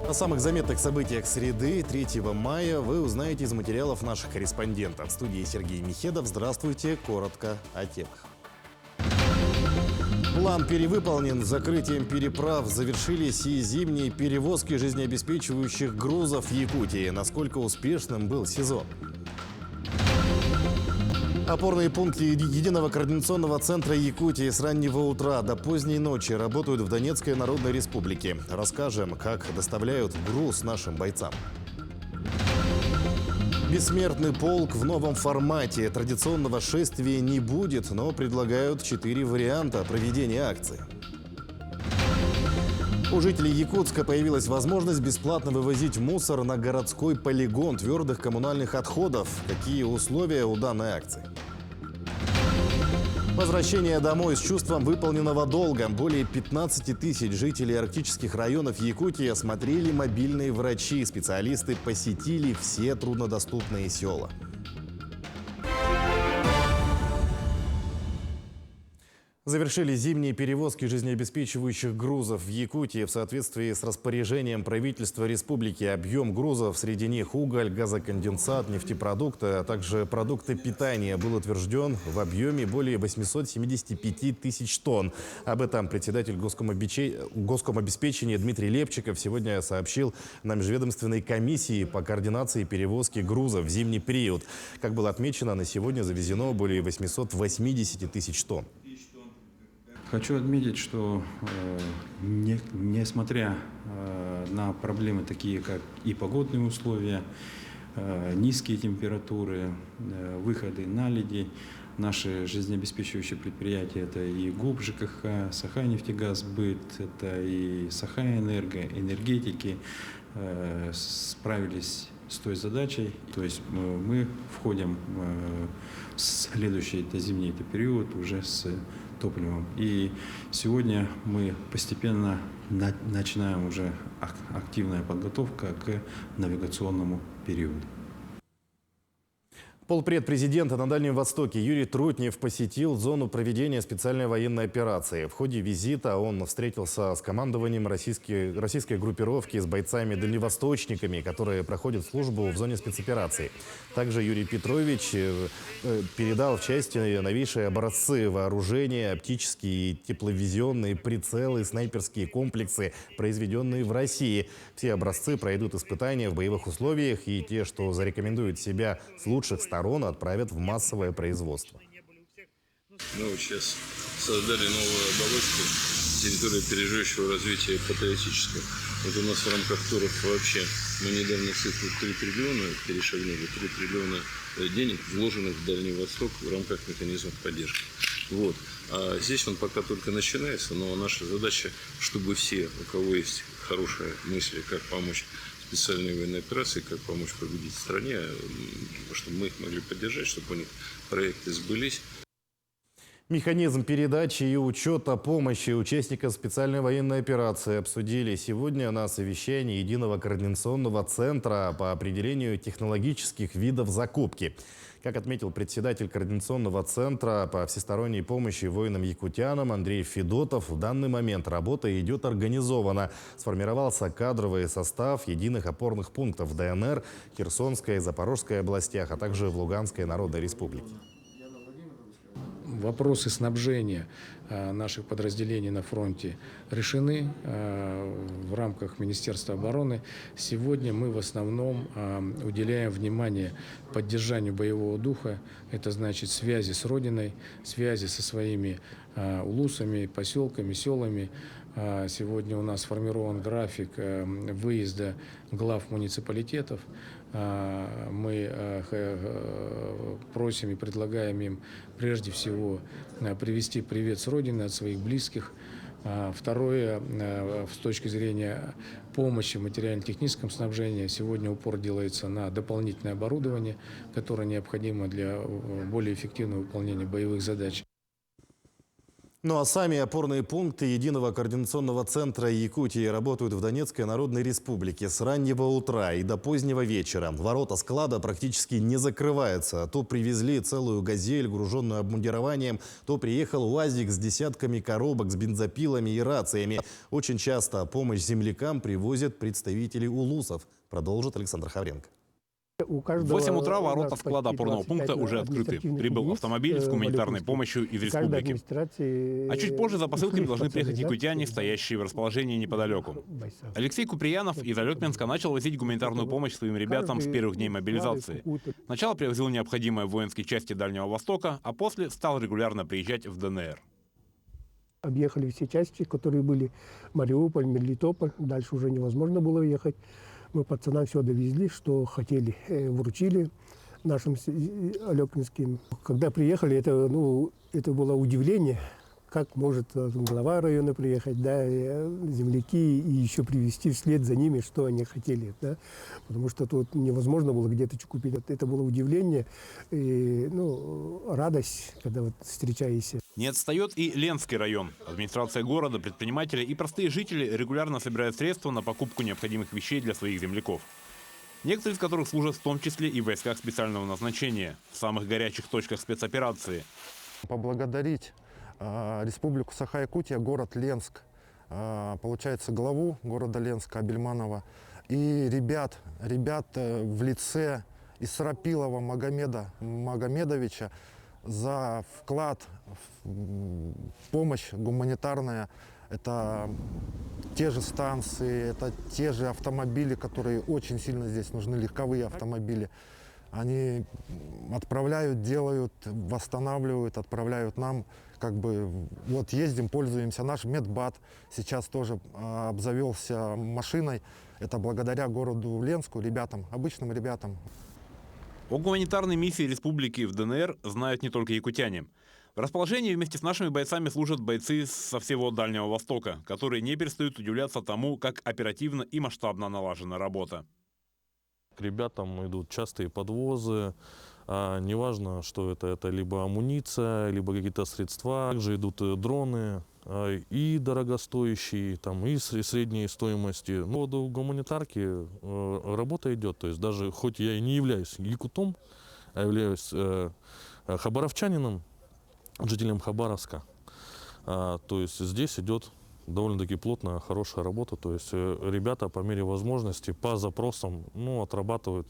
О самых заметных событиях среды 3 мая вы узнаете из материалов наших корреспондентов. В студии Сергей Михедов. Здравствуйте. Коротко о темах. План перевыполнен. Закрытием переправ завершились и зимние перевозки жизнеобеспечивающих грузов в Якутии. Насколько успешным был сезон? Опорные пункты Единого координационного центра Якутии с раннего утра до поздней ночи работают в Донецкой Народной Республике. Расскажем, как доставляют груз нашим бойцам. Бессмертный полк в новом формате. Традиционного шествия не будет, но предлагают 4 варианта проведения акции. У жителей Якутска появилась возможность бесплатно вывозить мусор на городской полигон твердых коммунальных отходов. Какие условия у данной акции? Возвращение домой с чувством выполненного долга. Более 15 тысяч жителей арктических районов Якутии осмотрели мобильные врачи. Специалисты посетили все труднодоступные села. Завершили зимние перевозки жизнеобеспечивающих грузов в Якутии. В соответствии с распоряжением правительства республики объем грузов, среди них уголь, газоконденсат, нефтепродукты, а также продукты питания, был утвержден в объеме более 875 тысяч тонн. Об этом председатель Госкомобеспечения Дмитрий Лепчиков сегодня сообщил на межведомственной комиссии по координации перевозки грузов в зимний период. Как было отмечено, на сегодня завезено более 880 тысяч тонн. Хочу отметить, что несмотря на проблемы такие, как и погодные условия, низкие температуры, выходы наледи, наши жизнеобеспечивающие предприятия, это и ГУП ЖКХ, Саханефтегазбыт, это и Сахаэнерго, энергетики, справились с той задачей. То есть мы входим в следующий зимний период уже с топливом. И сегодня мы постепенно начинаем уже активная подготовка к навигационному периоду. Полпред президента на Дальнем Востоке Юрий Трутнев посетил зону проведения специальной военной операции. В ходе визита он встретился с командованием российской группировки, с бойцами-дальневосточниками, которые проходят службу в зоне спецоперации. Также Юрий Петрович передал в части новейшие образцы вооружения, оптические и тепловизионные прицелы, снайперские комплексы, произведенные в России. Все образцы пройдут испытания в боевых условиях, и те, что зарекомендуют себя с лучших сторон, отправят в массовое производство. Мы вот сейчас создали новую оболочку территории опережающего развития патриотического. Вот у нас в рамках ТОРов вообще мы недавно цифру 3 триллиона перешагнули, 3 триллиона денег, вложенных в Дальний Восток в рамках механизмов поддержки. Вот. А здесь он пока только начинается, но наша задача, чтобы все, у кого есть хорошие мысли, как помочь специальной военной операции, как помочь победить в стране, чтобы мы их могли поддержать, чтобы у них проекты сбылись. Механизм передачи и учета помощи участникам специальной военной операции обсудили сегодня на совещании Единого координационного центра по определению технологических видов закупки. Как отметил председатель Координационного центра по всесторонней помощи воинам-якутянам Андрей Федотов, в данный момент работа идет организованно. Сформировался кадровый состав единых опорных пунктов в ДНР, Херсонской и Запорожской областях, а также в Луганской Народной Республике. Вопросы снабжения наших подразделений на фронте решены в рамках Министерства обороны. Сегодня мы в основном уделяем внимание поддержанию боевого духа. Это значит связи с Родиной, связи со своими улусами, поселками, селами. Сегодня у нас сформирован график выезда глав муниципалитетов. Мы просим и предлагаем им прежде всего привести привет с Родины от своих близких. Второе, с точки зрения помощи в материально-техническом снабжении, сегодня упор делается на дополнительное оборудование, которое необходимо для более эффективного выполнения боевых задач. Ну а сами опорные пункты Единого координационного центра Якутии работают в Донецкой Народной Республике с раннего утра и до позднего вечера. Ворота склада практически не закрываются. То привезли целую «Газель», груженную обмундированием, то приехал УАЗик с десятками коробок с бензопилами и рациями. Очень часто помощь землякам привозят представители улусов, продолжит Александр Хавренко. В 8 утра ворота склада опорного пункта уже открыты. Прибыл автомобиль с гуманитарной помощью из республики. А чуть позже за посылками должны приехать якутяне, стоящие в расположении неподалеку. Алексей Куприянов из Алекминска начал возить гуманитарную помощь своим ребятам с первых дней мобилизации. Сначала привозил необходимое в воинские части Дальнего Востока, а после стал регулярно приезжать в ДНР. Объехали все части, которые были Мариуполь, Мелитополь. Дальше уже невозможно было ехать. Мы пацанам все довезли, что хотели, вручили нашим алекминским. Когда приехали, это было удивление, как может глава района приехать, да, земляки, и еще привезти вслед за ними, что они хотели. Да, потому что тут невозможно было где-то купить. Это было удивление и радость, когда вот встречаешься. Не отстает и Ленский район. Администрация города, предприниматели и простые жители регулярно собирают средства на покупку необходимых вещей для своих земляков. Некоторые из которых служат в том числе и в войсках специального назначения, в самых горячих точках спецоперации. Поблагодарить Республику Саха-Якутия, город Ленск, получается, главу города Ленска Абельманова и ребят в лице Исрапилова Магомеда Магомедовича за вклад в помощь гуманитарная. Это те же станции, это те же автомобили, которые очень сильно здесь нужны, легковые автомобили. Они отправляют, делают, восстанавливают, отправляют нам. Вот ездим, пользуемся. Наш медбат сейчас тоже обзавелся машиной. Это благодаря городу Ленску, ребятам, обычным ребятам. О гуманитарной миссии республики в ДНР знают не только якутяне. В расположении вместе с нашими бойцами служат бойцы со всего Дальнего Востока, которые не перестают удивляться тому, как оперативно и масштабно налажена работа. К ребятам идут частые подвозы. Неважно, что это либо амуниция, либо какие-то средства. Также идут дроны и дорогостоящие, и средней стоимости. Но по поводу гуманитарки работа идет. То есть даже хоть я и не являюсь якутом, а являюсь хабаровчанином, жителем Хабаровска, то есть здесь идет довольно-таки плотная, хорошая работа. То есть ребята по мере возможности, по запросам, отрабатывают.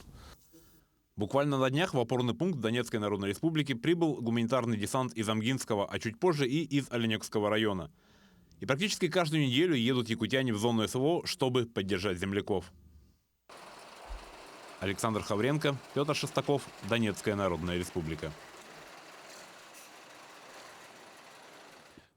Буквально на днях в опорный пункт Донецкой Народной Республики прибыл гуманитарный десант из Амгинского, а чуть позже и из Оленегского района. И практически каждую неделю едут якутяне в зону СВО, чтобы поддержать земляков. Александр Хавренко, Петр Шестаков, Донецкая Народная Республика.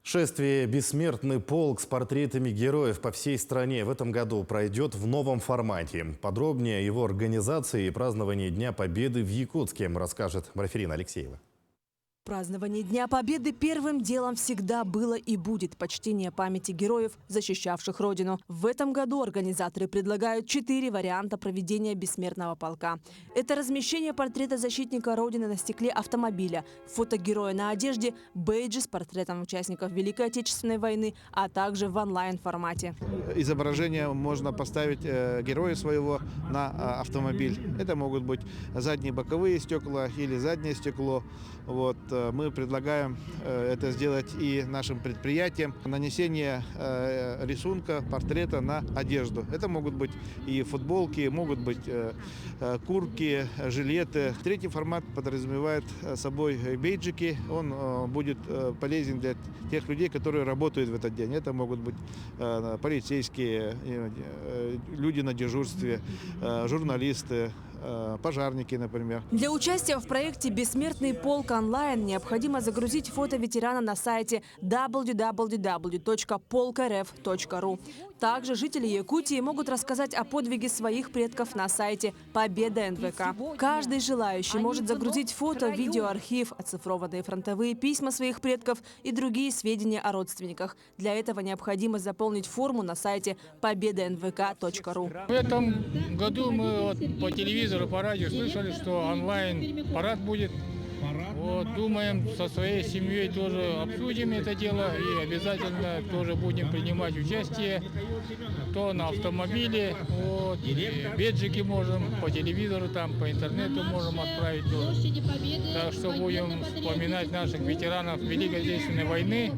Шествие «Бессмертный полк» с портретами героев по всей стране в этом году пройдет в новом формате. Подробнее о его организации и праздновании Дня Победы в Якутске расскажет Мрафирина Алексеева. Празднование Дня Победы первым делом всегда было и будет почтение памяти героев, защищавших Родину. В этом году организаторы предлагают 4 варианта проведения бессмертного полка. Это размещение портрета защитника Родины на стекле автомобиля, фото героя на одежде, бейджи с портретом участников Великой Отечественной войны, а также в онлайн-формате. Изображение можно поставить героя своего на автомобиль. Это могут быть задние боковые стекла или заднее стекло. Вот. Мы предлагаем это сделать и нашим предприятиям. Нанесение рисунка, портрета на одежду. Это могут быть и футболки, могут быть куртки, жилеты. Третий формат подразумевает собой бейджики. Он будет полезен для тех людей, которые работают в этот день. Это могут быть полицейские, люди на дежурстве, журналисты, пожарники, например. Для участия в проекте «Бессмертный полк онлайн» необходимо загрузить фото ветерана на сайте www.polkrf.ru. Также жители Якутии могут рассказать о подвиге своих предков на сайте Победа НВК. Каждый желающий может загрузить фото, видеоархив, оцифрованные фронтовые письма своих предков и другие сведения о родственниках. Для этого необходимо заполнить форму на сайте pobedanvk.ru. В этом году мы по телевизору, по радио слышали, что онлайн-парад будет. Вот, думаем, со своей семьей тоже обсудим это дело и обязательно тоже будем принимать участие. То на автомобиле, вот, и беджики можем, по телевизору, там, по интернету можем отправить тоже. Так что будем вспоминать наших ветеранов Великой Отечественной войны.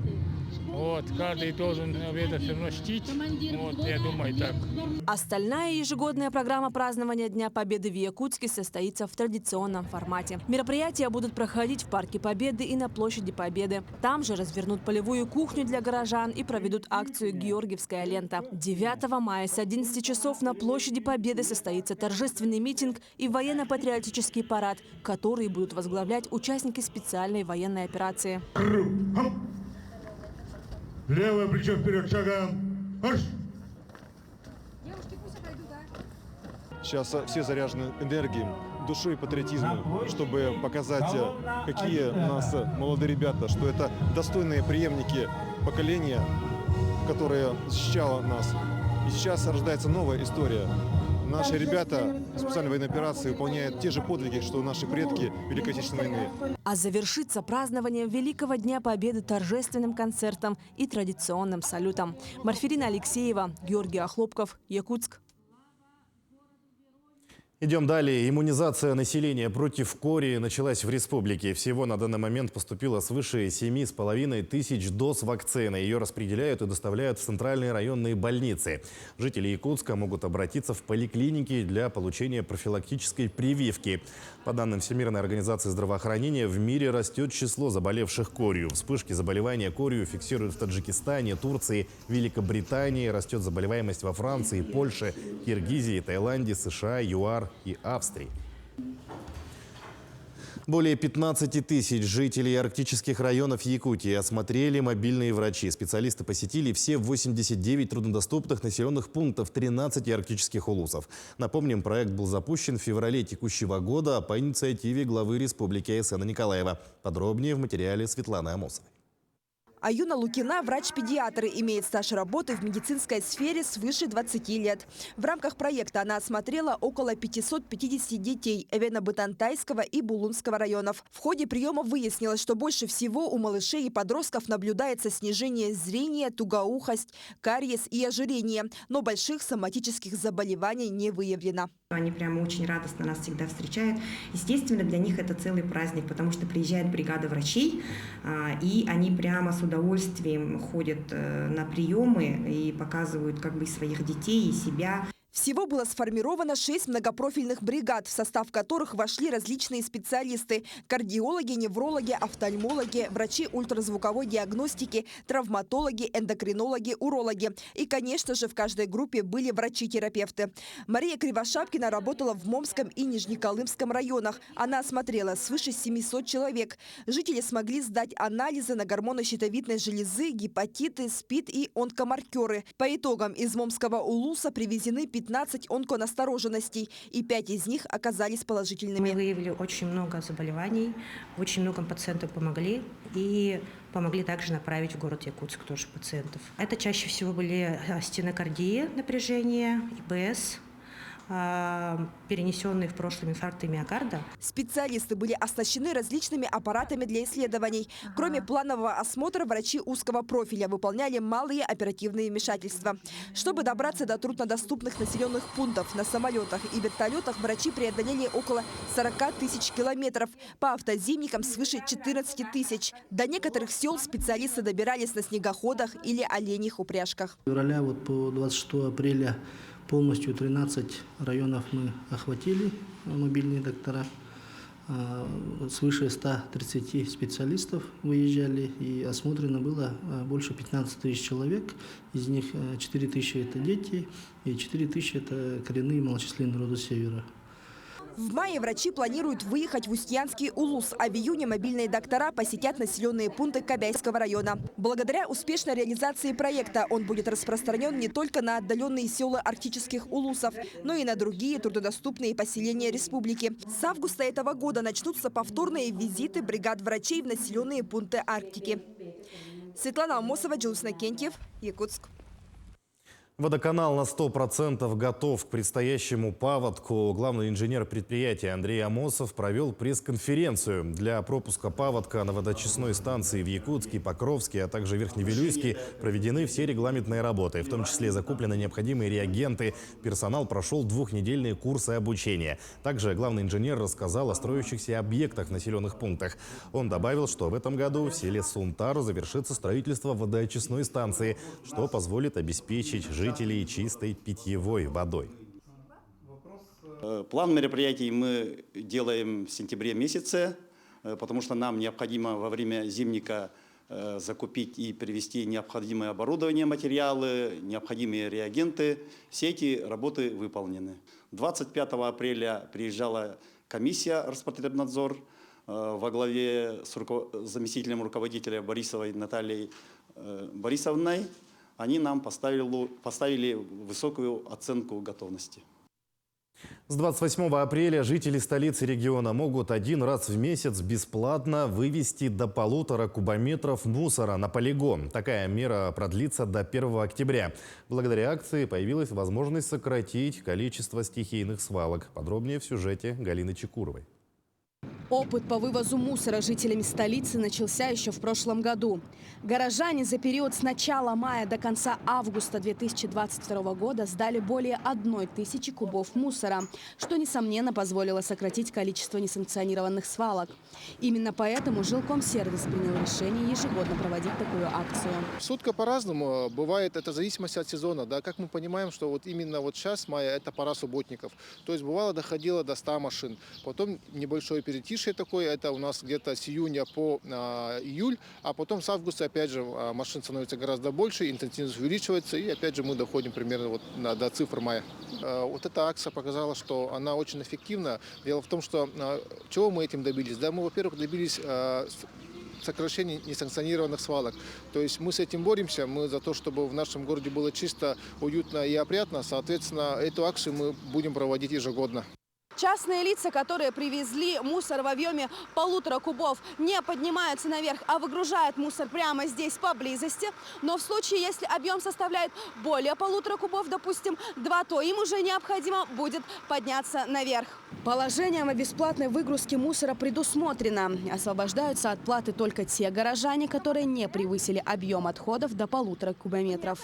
Вот, каждый должен это все равно чтить. Вот, я думаю, так. Остальная ежегодная программа празднования Дня Победы в Якутске состоится в традиционном формате. Мероприятия будут проходить в Парке Победы и на Площади Победы. Там же развернут полевую кухню для горожан и проведут акцию «Георгиевская лента». 9 мая с 11 часов на Площади Победы состоится торжественный митинг и военно-патриотический парад, который будут возглавлять участники специальной военной операции. Левое плечо вперед, шагом. Марш! Сейчас все заряжены энергией, душой и патриотизмом, чтобы показать, какие у нас молодые ребята, что это достойные преемники поколения, которое защищало нас. И сейчас рождается новая история. Наши ребята специальной военной операции выполняют те же подвиги, что наши предки в Великой Отечественной войны. А завершится празднование Великого Дня Победы торжественным концертом и традиционным салютом. Марферина Алексеева, Георгий Охлопков, Якутск. Идем далее. Иммунизация населения против кори началась в республике. Всего на данный момент поступило свыше 7,5 тысяч доз вакцины. Ее распределяют и доставляют в центральные районные больницы. Жители Якутска могут обратиться в поликлиники для получения профилактической прививки. По данным Всемирной организации здравоохранения, в мире растет число заболевших корью. Вспышки заболевания корью фиксируют в Таджикистане, Турции, Великобритании. Растет заболеваемость во Франции, Польше, Киргизии, Таиланде, США, ЮАР и Австрии. Более 15 тысяч жителей арктических районов Якутии осмотрели мобильные врачи. Специалисты посетили все 89 труднодоступных населенных пунктов 13 арктических улусов. Напомним, проект был запущен в феврале текущего года по инициативе главы республики Айсена Николаева. Подробнее в материале Светланы Амосовой. Аюна Лукина – врач-педиатр, имеет стаж работы в медицинской сфере свыше 20 лет. В рамках проекта она осмотрела около 550 детей Эвена-Бытантайского и Булунского районов. В ходе приема выяснилось, что больше всего у малышей и подростков наблюдается снижение зрения, тугоухость, кариес и ожирение, но больших соматических заболеваний не выявлено. Они прямо очень радостно нас всегда встречают. Естественно, для них это целый праздник, потому что приезжает бригада врачей, и они прямо с удовольствием ходят на приемы и показывают как бы своих детей и себя. Всего было сформировано 6 многопрофильных бригад, в состав которых вошли различные специалисты – кардиологи, неврологи, офтальмологи, врачи ультразвуковой диагностики, травматологи, эндокринологи, урологи. И, конечно же, в каждой группе были врачи-терапевты. Мария Кривошапкина работала в Момском и Нижнеколымском районах. Она осмотрела свыше 700 человек. Жители смогли сдать анализы на гормоны щитовидной железы, гепатиты, СПИД и онкомаркеры. По итогам из Момского улуса привезены 15 онконастороженностей, и 5 из них оказались положительными. Мы выявили очень много заболеваний, очень много пациентов помогли и помогли также направить в город Якутск тоже пациентов. Это чаще всего были стенокардия, напряжение, ИБС, перенесенные в прошлом инфаркты миокарда. Специалисты были оснащены различными аппаратами для исследований. Кроме планового осмотра, врачи узкого профиля выполняли малые оперативные вмешательства. Чтобы добраться до труднодоступных населенных пунктов на самолетах и вертолетах, врачи преодолели около 40 тысяч километров. По автозимникам свыше 14 тысяч. До некоторых сел специалисты добирались на снегоходах или оленьих упряжках. С февраля по 26 апреля полностью 13 районов мы охватили, мобильные доктора. Свыше 130 специалистов выезжали, и осмотрено было больше 15 тысяч человек. Из них 4 тысячи – это дети, и 4 тысячи – это коренные малочисленные народы Севера. В мае врачи планируют выехать в Устьянский улус, а в июне мобильные доктора посетят населенные пункты Кобяйского района. Благодаря успешной реализации проекта он будет распространен не только на отдаленные села арктических улусов, но и на другие труднодоступные поселения республики. С августа этого года начнутся повторные визиты бригад врачей в населенные пункты Арктики. Светлана Амосова, Джулс Накентьев, Якутск. Водоканал на 100% готов к предстоящему паводку. Главный инженер предприятия Андрей Амосов провел пресс-конференцию. Для пропуска паводка на водочистной станции в Якутске, Покровске, а также Верхневилюйске проведены все регламентные работы. В том числе закуплены необходимые реагенты. Персонал прошел двухнедельные курсы обучения. Также главный инженер рассказал о строящихся объектах в населенных пунктах. Он добавил, что в этом году в селе Сунтар завершится строительство водоочистной станции, что позволит обеспечить жителей чистой питьевой водой. План мероприятий мы делаем в сентябре месяце, потому что нам необходимо во время зимника закупить и привезти необходимое оборудование, материалы, необходимые реагенты. Все эти работы выполнены. 25 апреля приезжала комиссия Роспотребнадзор во главе с заместителем руководителя Борисовой Натальей Борисовной. Они нам поставили высокую оценку готовности. С 28 апреля жители столицы региона могут один раз в месяц бесплатно вывести до 1,5 кубометров мусора на полигон. Такая мера продлится до 1 октября. Благодаря акции появилась возможность сократить количество стихийных свалок. Подробнее в сюжете Галины Чекуровой. Опыт по вывозу мусора жителями столицы начался еще в прошлом году. Горожане за период с начала мая до конца августа 2022 года сдали более 1000 кубов мусора, что, несомненно, позволило сократить количество несанкционированных свалок. Именно поэтому Жилкомсервис принял решение ежегодно проводить такую акцию. Сутка по-разному. Бывает это в зависимости от сезона. Да, как мы понимаем, что вот именно вот сейчас, мая, это пора субботников. То есть бывало доходило до 100 машин. Потом небольшое перетишье такое, это у нас где-то с июня по июль, а потом с августа опять же машин становится гораздо больше, интенсивность увеличивается, и опять же мы доходим примерно вот до цифр мая. Вот эта акция показала, что она очень эффективна. Дело в том, что чего мы этим добились? Да, мы, во-первых, добились сокращения несанкционированных свалок. То есть мы с этим боремся, мы за то, чтобы в нашем городе было чисто, уютно и опрятно. Соответственно, эту акцию мы будем проводить ежегодно. Частные лица, которые привезли мусор в объеме 1,5 кубов, не поднимаются наверх, а выгружают мусор прямо здесь, поблизости. Но в случае, если объем составляет более 1,5 кубов, допустим, 2, то им уже необходимо будет подняться наверх. Положением о бесплатной выгрузке мусора предусмотрено. Освобождаются от платы только те горожане, которые не превысили объем отходов до 1,5 кубометров.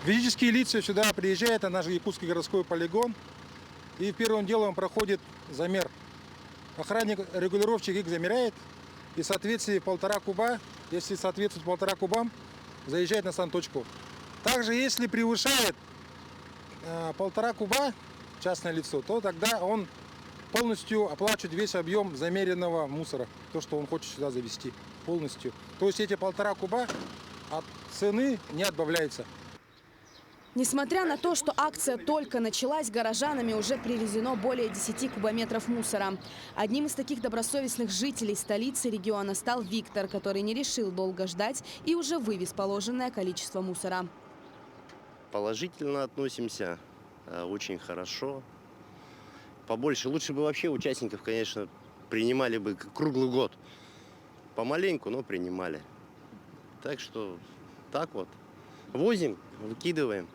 Физические лица сюда приезжают на наш Якутский городской полигон. И первым делом проходит замер. Охранник-регулировщик их замеряет. И в соответствии 1,5 куба, если соответствует 1,5 кубам, заезжает на санточку. Также, если превышает 1,5 куба частное лицо, то тогда он полностью оплачивает весь объем замеренного мусора. То, что он хочет сюда завезти полностью. То есть эти 1,5 куба от цены не отбавляется. Несмотря на то, что акция только началась, горожанами уже привезено более 10 кубометров мусора. Одним из таких добросовестных жителей столицы региона стал Виктор, который не решил долго ждать и уже вывез положенное количество мусора. Положительно относимся, очень хорошо. Побольше, лучше бы вообще участников, конечно, принимали бы круглый год. Помаленьку, но принимали. Так что так вот, возим, выкидываем.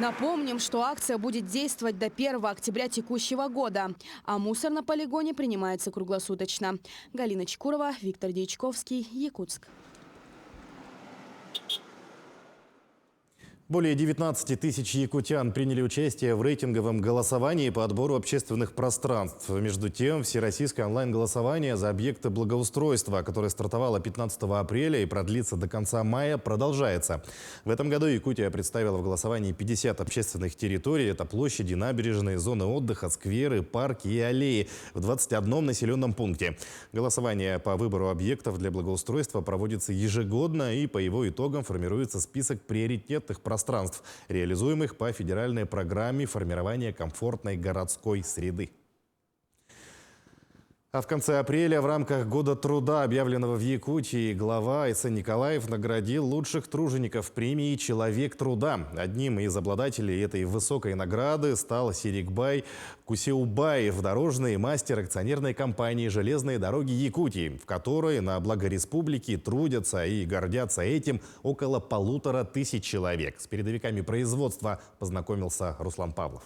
Напомним, что акция будет действовать до 1 октября текущего года, а мусор на полигоне принимается круглосуточно. Галина Чекурова, Виктор Дьячковский, Якутск. Более 19 тысяч якутян приняли участие в рейтинговом голосовании по отбору общественных пространств. Между тем, всероссийское онлайн-голосование за объекты благоустройства, которое стартовало 15 апреля и продлится до конца мая, продолжается. В этом году Якутия представила в голосовании 50 общественных территорий. Это площади, набережные, зоны отдыха, скверы, парки и аллеи в 21 населенном пункте. Голосование по выбору объектов для благоустройства проводится ежегодно, и по его итогам формируется список приоритетных пространств, реализуемых по федеральной программе формирования комфортной городской среды. А в конце апреля в рамках Года труда, объявленного в Якутии, глава Айсан Николаев наградил лучших тружеников премии «Человек труда». Одним из обладателей этой высокой награды стал Серикбай Кусеубаев, дорожный мастер акционерной компании «Железные дороги Якутии», в которой на благо республики трудятся и гордятся этим около 1500 человек. С передовиками производства познакомился Руслан Павлов.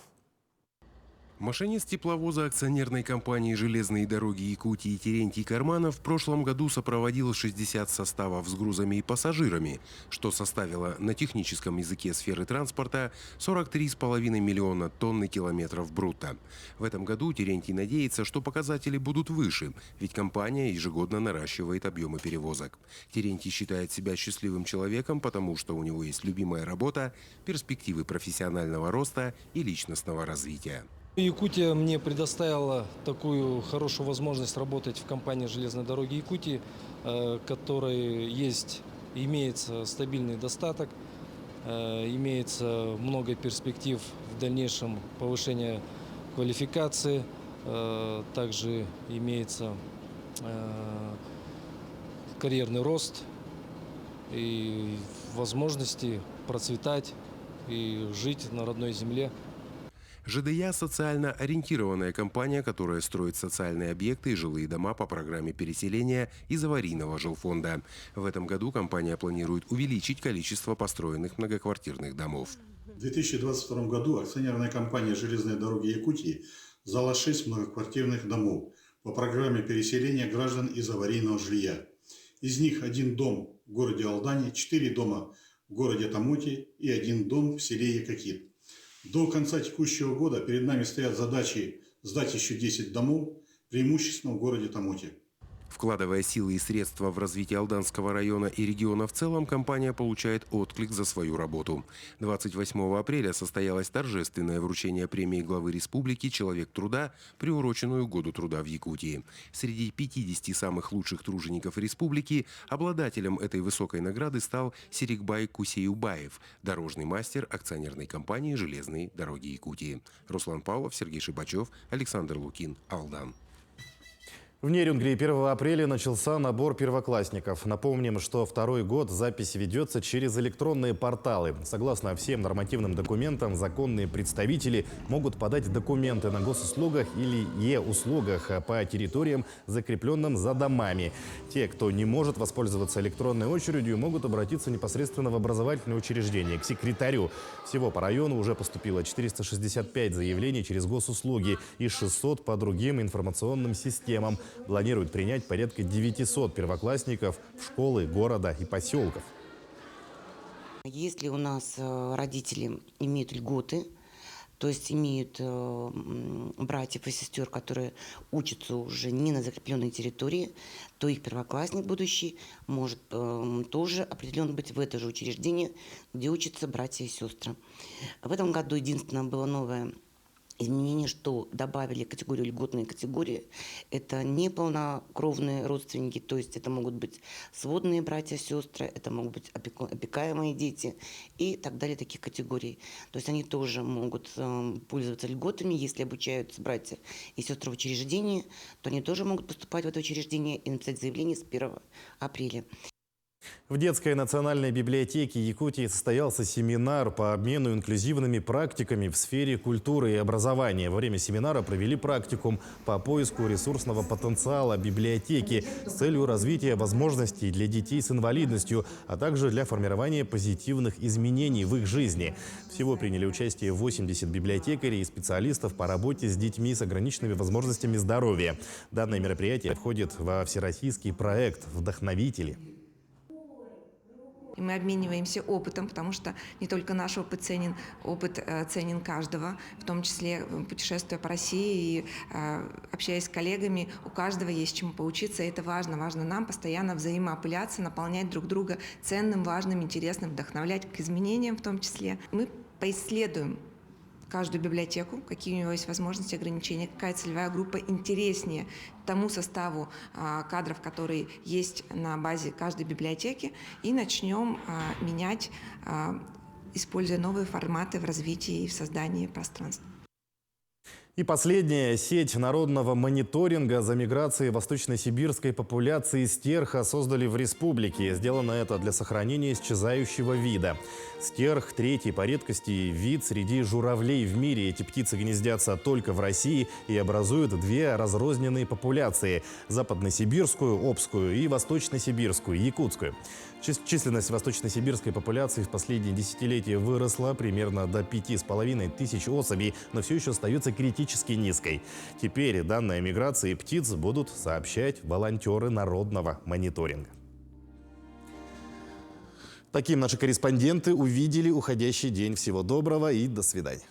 Машинист тепловоза акционерной компании «Железные дороги Якутии» Терентий Карманов в прошлом году сопроводил 60 составов с грузами и пассажирами, что составило на техническом языке сферы транспорта 43,5 миллиона тонн и километров брутто. В этом году Терентий надеется, что показатели будут выше, ведь компания ежегодно наращивает объемы перевозок. Терентий считает себя счастливым человеком, потому что у него есть любимая работа, перспективы профессионального роста и личностного развития. Якутия мне предоставила такую хорошую возможность работать в компании «Железные дороги Якутии», которой имеется стабильный достаток, имеется много перспектив в дальнейшем повышения квалификации, также имеется карьерный рост и возможности процветать и жить на родной земле. ЖДЯ – социально ориентированная компания, которая строит социальные объекты и жилые дома по программе переселения из аварийного жилфонда. В этом году компания планирует увеличить количество построенных многоквартирных домов. В 2022 году акционерная компания «Железные дороги Якутии» сдала 6 многоквартирных домов по программе переселения граждан из аварийного жилья. Из них 1 дом в городе Алдане, 4 дома в городе Тамоти и 1 дом в селе Якакит. До конца текущего года перед нами стоят задачи сдать еще 10 домов, преимущественно в городе Тамоти. Вкладывая силы и средства в развитие Алданского района и региона в целом, компания получает отклик за свою работу. 28 апреля состоялось торжественное вручение премии главы республики «Человек труда», приуроченную Году труда в Якутии. Среди 50 самых лучших тружеников республики обладателем этой высокой награды стал Серикбай Кусеубаев, дорожный мастер акционерной компании «Железные дороги Якутии». Руслан Павлов, Сергей Шибачев, Александр Лукин, Алдан. В Нерюнгри 1 апреля начался набор первоклассников. Напомним, что второй год запись ведется через электронные порталы. Согласно всем нормативным документам, законные представители могут подать документы на госуслугах или e-услугах по территориям, закрепленным за домами. Те, кто не может воспользоваться электронной очередью, могут обратиться непосредственно в образовательное учреждение, к секретарю. Всего по району уже поступило 465 заявлений через госуслуги и 600 по другим информационным системам. Планируют принять порядка 900 первоклассников в школы города и поселков. Если у нас родители имеют льготы, то есть имеют братьев и сестер, которые учатся уже не на закрепленной территории, то их первоклассник будущий может тоже определенно быть в это же учреждение, где учатся братья и сестры. В этом году единственное было новое изменение, что добавили категорию льготные категории. Это не полнокровные родственники, то есть это могут быть сводные братья, сестры, это могут быть опекаемые дети и так далее, таких категорий. То есть они тоже могут пользоваться льготами, если обучаются братья и сестры в учреждении, то они тоже могут поступать в это учреждение и написать заявление с 1 апреля. В Детской национальной библиотеке Якутии состоялся семинар по обмену инклюзивными практиками в сфере культуры и образования. Во время семинара провели практикум по поиску ресурсного потенциала библиотеки с целью развития возможностей для детей с инвалидностью, а также для формирования позитивных изменений в их жизни. Всего приняли участие 80 библиотекарей и специалистов по работе с детьми с ограниченными возможностями здоровья. Данное мероприятие входит во всероссийский проект «Вдохновители». И мы обмениваемся опытом, потому что не только наш опыт ценен каждого, в том числе путешествуя по России и общаясь с коллегами, у каждого есть чему поучиться, и это важно. Важно нам постоянно взаимоопыляться, наполнять друг друга ценным, важным, интересным, вдохновлять к изменениям в том числе. Мы поисследуем каждую библиотеку, какие у него есть возможности, ограничения, какая целевая группа интереснее тому составу кадров, которые есть на базе каждой библиотеки, и начнем менять, используя новые форматы в развитии и в создании пространств. И последняя. Сеть народного мониторинга за миграцией восточно-сибирской популяции стерха создали в республике. Сделано это для сохранения исчезающего вида. Стерх – третий по редкости вид среди журавлей в мире. Эти птицы гнездятся только в России и образуют две разрозненные популяции – западносибирскую, обскую, и восточносибирскую, якутскую. Численность восточносибирской популяции в последние десятилетия выросла примерно до 5500 особей, но все еще остается критически низкой. Теперь данные о миграции птиц будут сообщать волонтеры народного мониторинга. Таким наши корреспонденты увидели уходящий день. Всего доброго и до свидания.